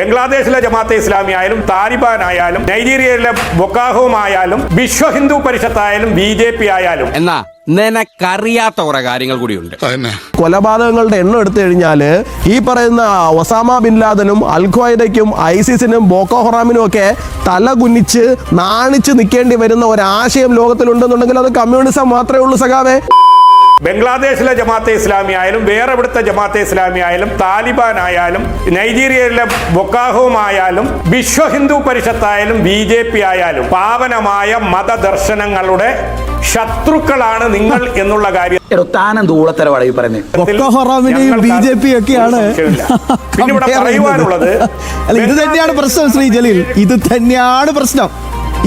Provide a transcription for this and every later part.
ബംഗ്ലാദേശിലെ ജമാഅത്തെ ഇസ്ലാമി ആയാലും താലിബാൻ ആയാലും നൈജീരിയയിലെ ബൊക്കാഹോം ആയാലും വിശ്വ ഹിന്ദു പരിഷത്തായാലും BJP ആയാലും എന്നാ നിനക്കറിയാത്ത കുറെ കാര്യങ്ങൾ കൂടിയുണ്ട്. കൊലപാതകങ്ങളുടെ എണ്ണം എടുത്തു കഴിഞ്ഞാൽ ഈ പറയുന്ന ഒസാമ ബിൻ ലാദനും അൽ ഖ്വയ്ദയ്ക്കും ഐസിസിനും ബോക്കോ ഹറാമിനും ഒക്കെ തല കുനിച്ച് നാണിച്ച് നിൽക്കേണ്ടി വരുന്ന ഒരാശയം ലോകത്തിലുണ്ടെന്നുണ്ടെങ്കിൽ അത് കമ്മ്യൂണിസം മാത്രമേ ഉള്ളൂ സഖാവേ. ബംഗ്ലാദേശിലെ ജമാഅത്തെ ഇസ്ലാമി ആയാലും വേറെ ഇവിടുത്തെ ജമാഅത്തെ ഇസ്ലാമി ആയാലും താലിബാൻ ആയാലും നൈജീരിയയിലെ ബൊക്കാഹോം ആയാലും വിശ്വ ഹിന്ദു പരിഷത്തായാലും BJP ആയാലും പാവനമായ മതദർശനങ്ങളുടെ ശത്രുക്കളാണ് നിങ്ങൾ എന്നുള്ള കാര്യം BJP ഒക്കെയാണ്. പിന്നെ ഇവിടെ പറയുവാനുള്ളത് ഇത് തന്നെയാണ് പ്രശ്നം ശ്രീ ജലീൽ, ഇത് തന്നെയാണ് പ്രശ്നം,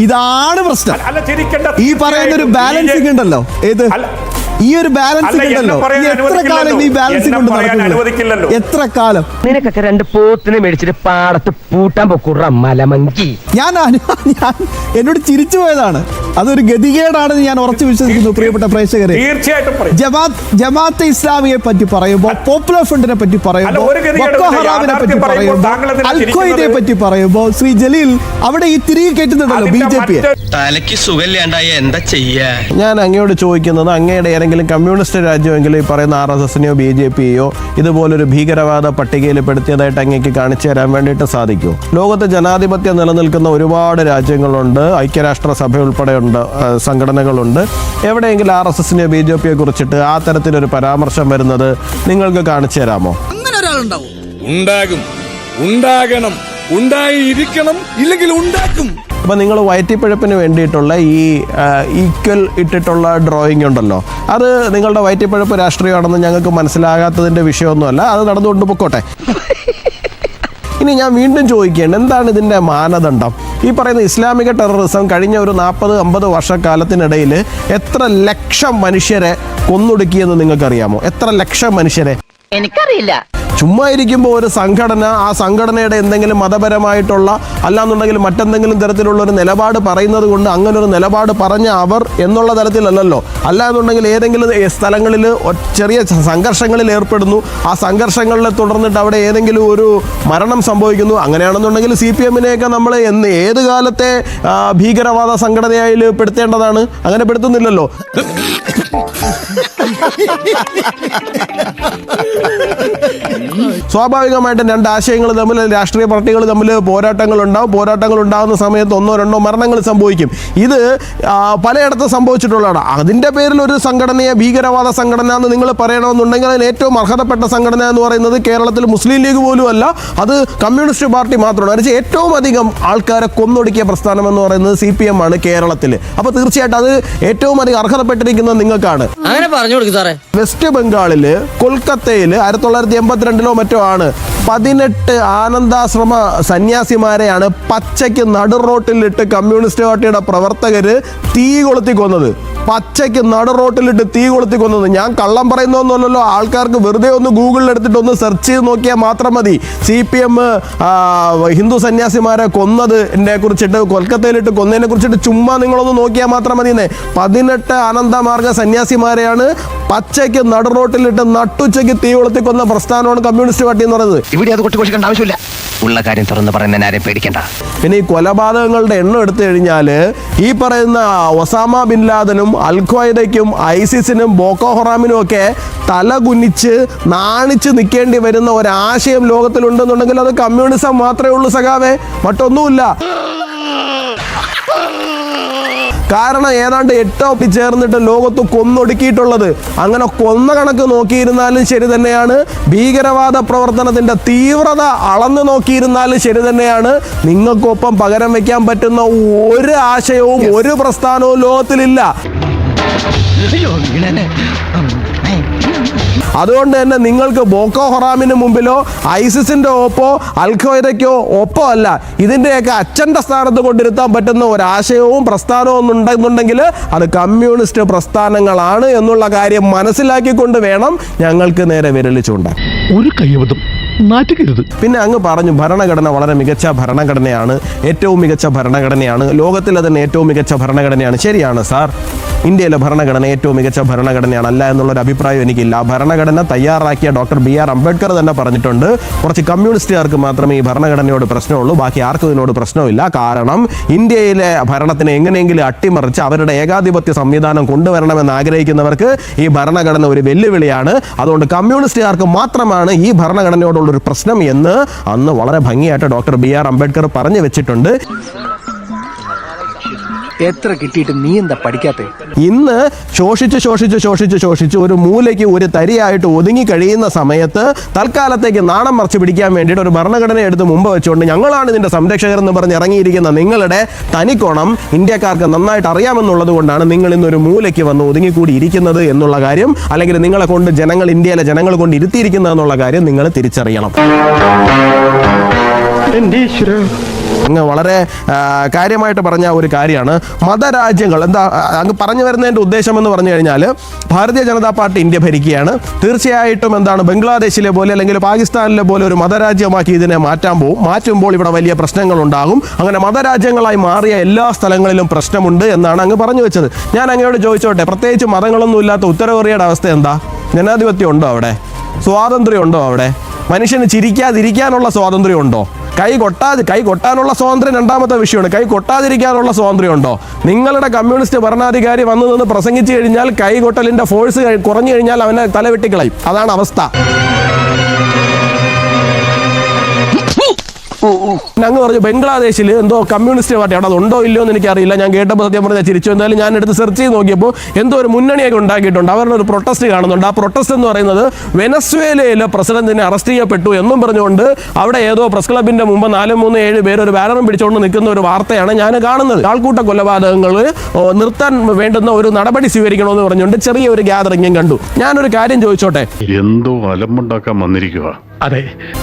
ഇതാണ് പ്രശ്നം. അല്ല ചിരിക്കേണ്ട ഈ പറയുന്ന ഒരു ബാലൻസിംഗ് ഉണ്ടല്ലോ, ഏത് ഈ ഒരു ബാലൻസിംഗ് ഉണ്ടല്ലോ, എത്ര കാലം ഈ ബാലൻസിംഗ് കൊണ്ട് നടക്കുന്നത്? എത്ര കാലം നിനക്കൊക്കെ രണ്ട് പോത്തിനെ മേടിച്ചിട്ട് പാടത്ത് പൂട്ടാൻ പൊക്കുറ മലമങ്കി. ഞാൻ എന്നോട് ചിരിച്ചു പോയതാണ്, അതൊരു ഗതികേടാണെന്ന് ഞാൻ ഉറച്ചു വിശ്വസിക്കുന്നു. പ്രിയപ്പെട്ട പ്രേക്ഷകരെ, ജമാഅത്തെ ഇസ്ലാമിയെ പറ്റി പറയുമ്പോൾ, പോപ്പുലർ ഫ്രണ്ടിനെ പറ്റി പറയുമ്പോൾ, ബൊക്കോ ഹറാമിനെ പറ്റി പറയുമ്പോൾ, അൽ ഖ്വയ്ദയെ പറ്റി പറയുമ്പോൾ ശ്രീ ജലീൽ അവിടെ ഈ തിരികെ കയറ്റുന്നുണ്ടല്ലോ BJP. തലയ്ക്ക് സുഖമില്ലാണ്ടായ എന്താ ചെയ്യാ? ഞാൻ അങ്ങയോട് ചോദിക്കുന്നത്, അങ്ങയുടെ ഏതെങ്കിലും കമ്മ്യൂണിസ്റ്റ് രാജ്യമെങ്കിലും ഈ പറയുന്ന RSSനെയോ BJPയോ ഇതുപോലൊരു ഭീകരവാദ പട്ടികയിൽ പെടുത്തിയതായിട്ട് അങ്ങേക്ക് കാണിച്ചു തരാൻ വേണ്ടിയിട്ട് സാധിക്കുമോ? ലോകത്ത് ജനാധിപത്യം നിലനിൽക്കുന്ന ഒരുപാട് രാജ്യങ്ങളുണ്ട്, ഐക്യരാഷ്ട്രസഭ ഉൾപ്പെടെയുണ്ട് സംഘടനകളുണ്ട്. എവിടെയെങ്കിലും RSSനെയോ BJPയെ കുറിച്ചിട്ട് ആ തരത്തിലൊരു പരാമർശം വരുന്നത് നിങ്ങൾക്ക് കാണിച്ചു തരാമോ? അങ്ങനെ ഒരാളുണ്ടാവും? ഉണ്ടാകും, ഉണ്ടാകണം, ഉണ്ടായിരിക്കണം, ഇല്ലെങ്കിൽ ഉണ്ടാക്കും. അപ്പം നിങ്ങൾ വയറ്റിപ്പഴപ്പിന് വേണ്ടിയിട്ടുള്ള ഈ ഈക്വൽ ഇട്ടിട്ടുള്ള ഡ്രോയിങ് ഉണ്ടല്ലോ, അത് നിങ്ങളുടെ വയറ്റിപ്പഴപ്പ് രാഷ്ട്രീയമാണെന്ന് ഞങ്ങൾക്ക് മനസ്സിലാകാത്തതിൻ്റെ വിഷയമൊന്നുമല്ല, അത് നടന്നുകൊണ്ട് പൊക്കോട്ടെ. ഇനി ഞാൻ വീണ്ടും ചോദിക്കുകയാണ്, എന്താണ് ഇതിൻ്റെ മാനദണ്ഡം? ഈ പറയുന്ന ഇസ്ലാമിക ടെററിസം കഴിഞ്ഞ ഒരു 40-50 വർഷക്കാലത്തിനിടയിൽ എത്ര ലക്ഷം മനുഷ്യരെ കൊന്നൊടുക്കിയെന്ന് നിങ്ങൾക്കറിയാമോ? എത്ര ലക്ഷം മനുഷ്യരെ? എനിക്കറിയില്ല. ചുമ്മാ ഇരിക്കുമ്പോൾ ഒരു സംഘടന, ആ സംഘടനയുടെ എന്തെങ്കിലും മതപരമായിട്ടുള്ള അല്ലാന്നുണ്ടെങ്കിൽ മറ്റെന്തെങ്കിലും തരത്തിലുള്ള ഒരു നിലപാട് പറയുന്നത് കൊണ്ട് അങ്ങനെ ഒരു നിലപാട് പറഞ്ഞ അവർ എന്നുള്ള തരത്തിലല്ലല്ലോ. അല്ലാന്നുണ്ടെങ്കിൽ ഏതെങ്കിലും സ്ഥലങ്ങളിൽ ചെറിയ സംഘർഷങ്ങളിൽ ഏർപ്പെടുന്നു, ആ സംഘർഷങ്ങളെ തുടർന്നിട്ട് അവിടെ ഏതെങ്കിലും ഒരു മരണം സംഭവിക്കുന്നു. അങ്ങനെയാണെന്നുണ്ടെങ്കിൽ CPMനെയൊക്കെ നമ്മൾ ഏത് കാലത്തെ ഭീകരവാദ സംഘടനയായി പെടുത്തേണ്ടതാണ്? അങ്ങനെ പെടുത്തുന്നില്ലല്ലോ. സ്വാഭാവികമായിട്ടും രണ്ട് ആശയങ്ങൾ തമ്മിൽ, രാഷ്ട്രീയ പാർട്ടികൾ തമ്മിൽ പോരാട്ടങ്ങൾ ഉണ്ടാകുന്ന സമയത്ത് 1-2 മരണങ്ങൾ സംഭവിക്കും. ഇത് പലയിടത്തും സംഭവിച്ചിട്ടുള്ളതാണ്. അതിൻ്റെ പേരിൽ ഒരു സംഘടനയെ ഭീകരവാദ സംഘടന എന്ന് നിങ്ങൾ പറയണമെന്നുണ്ടെങ്കിൽ അതിന് ഏറ്റവും അർഹതപ്പെട്ട സംഘടന എന്ന് പറയുന്നത് കേരളത്തിൽ മുസ്ലിം ലീഗ് പോലും അല്ല, അത് കമ്മ്യൂണിസ്റ്റ് പാർട്ടി മാത്രമാണ്. അതിന് ഏറ്റവും അധികം ആൾക്കാരെ കൊന്നൊടുക്കിയ പ്രസ്ഥാനം എന്ന് പറയുന്നത് CPM ആണ് കേരളത്തിൽ. അപ്പോൾ തീർച്ചയായിട്ടും അത് ഏറ്റവും അധികം അർഹതപ്പെട്ടിരിക്കുന്നത് നിങ്ങൾക്കാണ്. അങ്ങനെ പറഞ്ഞു കൊടുക്കും സാറേ. വെസ്റ്റ് ബംഗാളിൽ കൊൽക്കത്തയിൽ 1982 മറ്റോ ആണ് 18 ആനന്ദാശ്രമ സന്യാസിമാരെയാണ് പച്ചയ്ക്ക് നടുറോട്ടിലിട്ട് കമ്മ്യൂണിസ്റ്റ് പാർട്ടിയുടെ പ്രവർത്തകർ തീ കൊളുത്തി കൊന്നത്. പച്ചയ്ക്ക് നടുറോട്ടിലിട്ട് തീ കൊളുത്തി കൊന്നത്. ഞാൻ കള്ളം പറയുന്നൊന്നുമല്ലല്ലോ, ആൾക്കാർക്ക് വെറുതെ ഒന്ന് ഗൂഗിളിൽ എടുത്തിട്ട് ഒന്ന് സെർച്ച് ചെയ്ത് നോക്കിയാൽ മാത്രം മതി. CPM ഹിന്ദു സന്യാസിമാരെ കൊന്നതിനെ കുറിച്ചിട്ട്, കൊൽക്കത്തയിലിട്ട് കൊന്നതിനെ കുറിച്ചിട്ട് ചുമ്മാ നിങ്ങളൊന്ന് നോക്കിയാൽ മാത്രം മതി. 18 ആനന്ദമാർഗ സന്യാസിമാരെയാണ് പച്ചയ്ക്ക് നടുറോട്ടിലിട്ട് നട്ടുച്ചയ്ക്ക് തീ കൊളുത്തി കൊന്ന പ്രസ്ഥാനമാണ് കമ്മ്യൂണിസ്റ്റ് പാർട്ടി എന്ന് പറയുന്നത്. ഇവിടെ അത് കൊട്ടിക്കൊണ്ടിരിക്കേണ്ട ആവശ്യമില്ല, ഉള്ള കാര്യം തുറന്ന് പറയുന്നതിന് ആരെയും പേടിക്കണ്ട. പിന്നെ ഈ കൊലപാതകങ്ങളുടെ എണ്ണം എടുത്തു കഴിഞ്ഞാൽ ഈ പറയുന്ന ഒസാമ ബിൻ ലാദനും അൽ ഖ്വയ്ദയ്ക്കും ഐസിസിനും ബോക്കോ ഹറാമിനും ഒക്കെ തല കുനിച്ച് നാണിച്ച് നിൽക്കേണ്ടി വരുന്ന ഒരാശയം ലോകത്തിലുണ്ടെന്നുണ്ടെങ്കിൽ അത് കമ്മ്യൂണിസം മാത്രമേ ഉള്ളൂ സഖാവേ, മറ്റൊന്നുമില്ല. കാരണം ഏതാണ്ട് 8 ചേർന്നിട്ട് ലോകത്ത് കൊന്നൊടുക്കിയിട്ടുള്ളത്. അങ്ങനെ കൊന്ന കണക്ക് നോക്കിയിരുന്നാലും ശരി തന്നെയാണ്, ഭീകരവാദ പ്രവർത്തനത്തിൻ്റെ തീവ്രത അളന്നു നോക്കിയിരുന്നാലും ശരി തന്നെയാണ്, നിങ്ങൾക്കൊപ്പം പകരം വയ്ക്കാൻ പറ്റുന്ന ഒരു ആശയവും ഒരു പ്രസ്ഥാനവും ലോകത്തിലില്ല. അതുകൊണ്ട് തന്നെ നിങ്ങൾക്ക് ബോക്കോ ഹറാമിന് മുമ്പിലോ ഐസിസിൻ്റെ ഒപ്പോ അൽ ഖ്വയ്ദയ്ക്കോ ഒപ്പോ അല്ല, ഇതിൻ്റെയൊക്കെ അച്ഛൻ്റെ സ്ഥാനത്ത് കൊണ്ടിരുത്താൻ പറ്റുന്ന ഒരാശയവും പ്രസ്ഥാനവും ഉണ്ടെന്നുണ്ടെങ്കിൽ അത് കമ്മ്യൂണിസ്റ്റ് പ്രസ്ഥാനങ്ങളാണ് എന്നുള്ള കാര്യം മനസ്സിലാക്കിക്കൊണ്ട് വേണം ഞങ്ങൾക്ക് നേരെ വിരൽ ചൂണ്ടാൻ. ഒരു കൈവതം നാറ്റിക്കരുത്. പിന്നെ അങ്ങ് പറഞ്ഞു ഭരണഘടന വളരെ മികച്ച ഭരണഘടനയാണ്, ഏറ്റവും മികച്ച ഭരണഘടനയാണ്, ലോകത്തിലെ തന്നെ ഏറ്റവും മികച്ച ഭരണഘടനയാണ്. ശരിയാണ് സാർ, ഇന്ത്യയിലെ ഭരണഘടന ഏറ്റവും മികച്ച ഭരണഘടനയാണ്, അല്ല എന്നുള്ളൊരു അഭിപ്രായം എനിക്കില്ല. ഭരണഘടന തയ്യാറാക്കിയ ഡോക്ടർ BR അംബേദ്കർ തന്നെ പറഞ്ഞിട്ടുണ്ട്, കുറച്ച് കമ്മ്യൂണിസ്റ്റുകാർക്ക് മാത്രമേ ഈ ഭരണഘടനയോട് പ്രശ്നമുള്ളൂ, ബാക്കി ആർക്കും ഇതിനോട് പ്രശ്നമില്ല. കാരണം ഇന്ത്യയിലെ ഭരണത്തിനെ എങ്ങനെയെങ്കിലും അട്ടിമറിച്ച് അവരുടെ ഏകാധിപത്യ സംവിധാനം കൊണ്ടുവരണമെന്ന് ആഗ്രഹിക്കുന്നവർക്ക് ഈ ഭരണഘടന ഒരു വെല്ലുവിളിയാണ്. അതുകൊണ്ട് കമ്മ്യൂണിസ്റ്റുകാർക്ക് മാത്രമാണ് ഈ ഭരണഘടനയോടുള്ളൊരു പ്രശ്നം എന്ന് അന്ന് വളരെ ഭംഗിയായിട്ട് ഡോക്ടർ BR അംബേദ്കർ പറഞ്ഞു വെച്ചിട്ടുണ്ട്. എത്ര കിട്ടിയിട്ട് നീ എന്താ പഠിക്കാത്തെ? ഇന്ന് ശോഷിച്ച് ഒരു മൂലയ്ക്ക് ഒരു തരിയായിട്ട് ഒതുങ്ങി കഴിയുന്ന സമയത്ത് തൽക്കാലത്തേക്ക് നാണം മറച്ച് പിടിക്കാൻ വേണ്ടിയിട്ട് ഒരു ഭരണഘടന എടുത്ത് മുമ്പ് വെച്ചുകൊണ്ട് ഞങ്ങളാണ് ഇതിന്റെ സംരക്ഷകർ എന്ന് പറഞ്ഞ് ഇറങ്ങിയിരിക്കുന്ന നിങ്ങളുടെ തനിക്കോണം ഇന്ത്യക്കാർക്ക് നന്നായിട്ട് അറിയാമെന്നുള്ളത് കൊണ്ടാണ് നിങ്ങൾ ഇന്നൊരു മൂലയ്ക്ക് വന്ന് ഒതുങ്ങിക്കൂടി ഇരിക്കുന്നത് എന്നുള്ള കാര്യം, അല്ലെങ്കിൽ നിങ്ങളെ കൊണ്ട് ഇന്ത്യയിലെ ജനങ്ങൾ കൊണ്ട് ഇരുത്തിയിരിക്കുന്നത് എന്നുള്ള കാര്യം നിങ്ങൾ തിരിച്ചറിയണം. അങ്ങ് വളരെ കാര്യമായിട്ട് പറഞ്ഞ ഒരു കാര്യമാണ് മതരാജ്യങ്ങൾ. എന്താ അങ്ങ് പറഞ്ഞു വരുന്നതിൻ്റെ ഉദ്ദേശം എന്ന് പറഞ്ഞു കഴിഞ്ഞാൽ, ഭാരതീയ ജനതാ പാർട്ടി ഇന്ത്യ ഭരിക്കുകയാണ്. തീർച്ചയായിട്ടും എന്താണ് ബംഗ്ലാദേശിലെ പോലെ അല്ലെങ്കിൽ പാകിസ്ഥാനിലെ പോലെ ഒരു മതരാജ്യമാക്കി ഇതിനെ മാറ്റുമ്പോൾ ഇവിടെ വലിയ പ്രശ്നങ്ങളുണ്ടാകും. അങ്ങനെ മതരാജ്യങ്ങളായി മാറിയ എല്ലാ സ്ഥലങ്ങളിലും പ്രശ്നമുണ്ട് എന്നാണ് അങ്ങ് പറഞ്ഞു വെച്ചത്. ഞാൻ അങ്ങയോട് ചോദിച്ചോട്ടെ, പ്രത്യേകിച്ച് മതങ്ങളൊന്നും ഇല്ലാത്ത ഉത്തര കൊറിയയുടെ അവസ്ഥ എന്താ? ജനാധിപത്യം ഉണ്ടോ അവിടെ? സ്വാതന്ത്ര്യം ഉണ്ടോ അവിടെ? മനുഷ്യന് ചിരിക്കാതിരിക്കാനുള്ള സ്വാതന്ത്ര്യം ഉണ്ടോ? കൈ കൊട്ടാനുള്ള സ്വാതന്ത്ര്യം രണ്ടാമത്തെ വിഷയമാണ്. കൈ കൊട്ടാതിരിക്കാനുള്ള സ്വാതന്ത്ര്യം ഉണ്ടോ? നിങ്ങളുടെ കമ്മ്യൂണിസ്റ്റ് ഭരണാധികാരി വന്നു നിന്ന് പ്രസംഗിച്ചു കഴിഞ്ഞാൽ കൈ കൊട്ടലിന്റെ ഫോഴ്സ് കുറഞ്ഞു കഴിഞ്ഞാൽ അവനെ തലവെട്ടിക്കളയും. അതാണ് അവസ്ഥ. അങ്ങ് പറഞ്ഞു ബംഗ്ലാദേശിൽ എന്തോ കമ്മ്യൂണിസ്റ്റ് പാർട്ടി, അവിടെ അതുണ്ടോ ഇല്ലയോ എന്ന് എനിക്കറിയില്ല. ഞാൻ കേട്ടപ്പോൾ സത്യം പറഞ്ഞാൽ ചിരിച്ചു. എന്തായാലും ഞാൻ എടുത്ത് സെർച്ച് ചെയ്ത് നോക്കിയപ്പോൾ എന്തോ ഒരു മുന്നണിയൊക്കെ ഉണ്ടാക്കിയിട്ടുണ്ട്. അവരുടെ ഒരു പ്രൊട്ടസ്റ്റ് കാണുന്നുണ്ട്. ആ പ്രൊട്ടസ്റ്റ് എന്ന് പറയുന്നത് വെനസ്വേലയിലെ പ്രസിഡന്റിനെ അറസ്റ്റ് ചെയ്യപ്പെട്ടു എന്നും പറഞ്ഞുകൊണ്ട് അവിടെ ഏതോ പ്രസ് ക്ലബിന്റെ മുമ്പ് 437 പേര് ഒരു ബാനറും പിടിച്ചുകൊണ്ട് നിൽക്കുന്ന ഒരു വാർത്തയാണ് ഞാൻ കാണുന്നത്. ആൾക്കൂട്ട കൊലപാതകങ്ങൾ നിർത്താൻ വേണ്ടുന്ന ഒരു നടപടി സ്വീകരിക്കണമെന്ന് പറഞ്ഞുകൊണ്ട് ചെറിയ ഒരു ഗ്യാതറിംഗും കണ്ടു. ഞാനൊരു കാര്യം ചോദിച്ചോട്ടെ, എന്തോ അലമ്പുണ്ടാക്കാൻ വന്നിരിക്കുക. അതെ,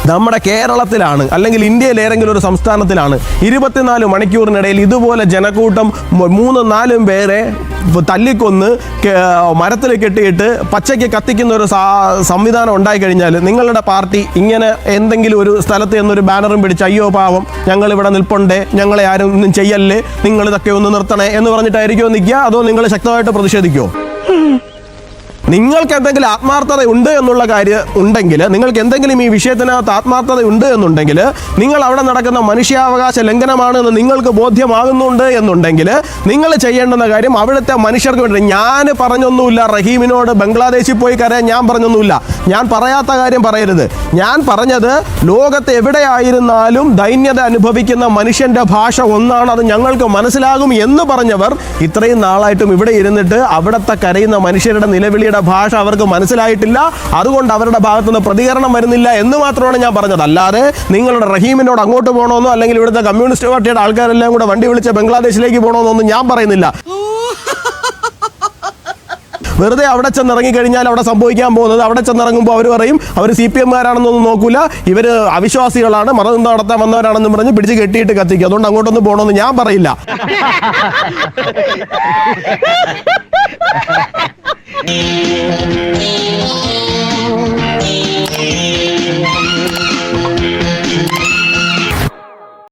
നമ്മുടെ കേരളത്തിലാണ് അല്ലെങ്കിൽ ഇന്ത്യയിൽ ഏതെങ്കിലും ഒരു സംസ്ഥാനത്തിലാണ് 24 മണിക്കൂറിനിടയിൽ ഇതുപോലെ ജനക്കൂട്ടം 3-4 പേരെ തല്ലിക്കൊന്ന് മരത്തിൽ കെട്ടിയിട്ട് പച്ചയ്ക്ക് കത്തിക്കുന്ന ഒരു സംവിധാനം ഉണ്ടായിക്കഴിഞ്ഞാൽ നിങ്ങളുടെ പാർട്ടി ഇങ്ങനെ എന്തെങ്കിലും ഒരു സ്ഥലത്ത് എന്നൊരു ബാനറും പിടിച്ച് അയ്യോ പാവം ഞങ്ങളിവിടെ നിൽപ്പുണ്ടേ, ഞങ്ങളെ ആരും ഒന്നും ചെയ്യല്ലേ, നിങ്ങളിതൊക്കെ ഒന്ന് നിർത്തണേ എന്ന് പറഞ്ഞിട്ടായിരിക്കുമോ നിൽക്കുക? അതോ നിങ്ങൾ ശക്തമായിട്ട് പ്രതിഷേധിക്കുമോ? നിങ്ങൾക്ക് എന്തെങ്കിലും ആത്മാർത്ഥത ഉണ്ട് എന്നുള്ള കാര്യം ഉണ്ടെങ്കിൽ, നിങ്ങൾക്ക് എന്തെങ്കിലും ഈ വിഷയത്തിനകത്ത് ആത്മാർത്ഥത ഉണ്ട് എന്നുണ്ടെങ്കിൽ, നിങ്ങൾ അവിടെ നടക്കുന്ന മനുഷ്യാവകാശ ലംഘനമാണ് എന്ന് നിങ്ങൾക്ക് ബോധ്യമാകുന്നുണ്ട് എന്നുണ്ടെങ്കിൽ നിങ്ങൾ ചെയ്യേണ്ടുന്ന കാര്യം അവിടുത്തെ മനുഷ്യർക്ക് വേണ്ടി. ഞാൻ പറഞ്ഞൊന്നുമില്ല റഹീമിനോട് ബംഗ്ലാദേശിൽ പോയി കരയാൻ ഞാൻ പറഞ്ഞൊന്നുമില്ല. ഞാൻ പറയാത്ത കാര്യം പറയരുത്. ഞാൻ പറഞ്ഞത് ലോകത്ത് എവിടെയായിരുന്നാലും ദൈന്യത അനുഭവിക്കുന്ന മനുഷ്യന്റെ ഭാഷ ഒന്നാണ്, അത് ഞങ്ങൾക്ക് മനസ്സിലാകും എന്ന് പറഞ്ഞവർ ഇത്രയും നാളായിട്ടും ഇവിടെ ഇരുന്നിട്ട് അവിടുത്തെ കരയുന്ന മനുഷ്യരുടെ നിലവിളിയുടെ ഭാഷ അവർക്ക് മനസ്സിലായിട്ടില്ല. അതുകൊണ്ട് അവരുടെ ഭാഗത്തുനിന്ന് പ്രതികരണം വരുന്നില്ല എന്ന് മാത്രമാണ് ഞാൻ പറഞ്ഞത്. അല്ലാതെ നിങ്ങളുടെ റഹീമിനോട് അങ്ങോട്ട് പോകണമെന്നോ അല്ലെങ്കിൽ ഇവിടുത്തെ കമ്മ്യൂണിസ്റ്റ് പാർട്ടിയുടെ ആൾക്കാരെല്ലാം കൂടെ വണ്ടി വിളിച്ച് ബംഗ്ലാദേശിലേക്ക് പോകണമെന്നൊന്നും ഞാൻ പറയുന്നില്ല. വെറുതെ അവിടെ ചെന്നിറങ്ങിക്കഴിഞ്ഞാൽ അവിടെ സംഭവിക്കാൻ പോകുന്നത്, അവിടെ ചെന്നിറങ്ങുമ്പോൾ അവർ പറയും അവർ CPM-കാരാണെന്നൊന്നും നോക്കൂല, ഇവർ അവിശ്വാസികളാണ്, മതം നടത്താൻ വന്നവരാണെന്നും പറഞ്ഞ് പിടിച്ച് കെട്ടിയിട്ട് കത്തിക്കും. അതുകൊണ്ട് അങ്ങോട്ടൊന്നും പോകണമെന്ന് ഞാൻ പറയില്ല.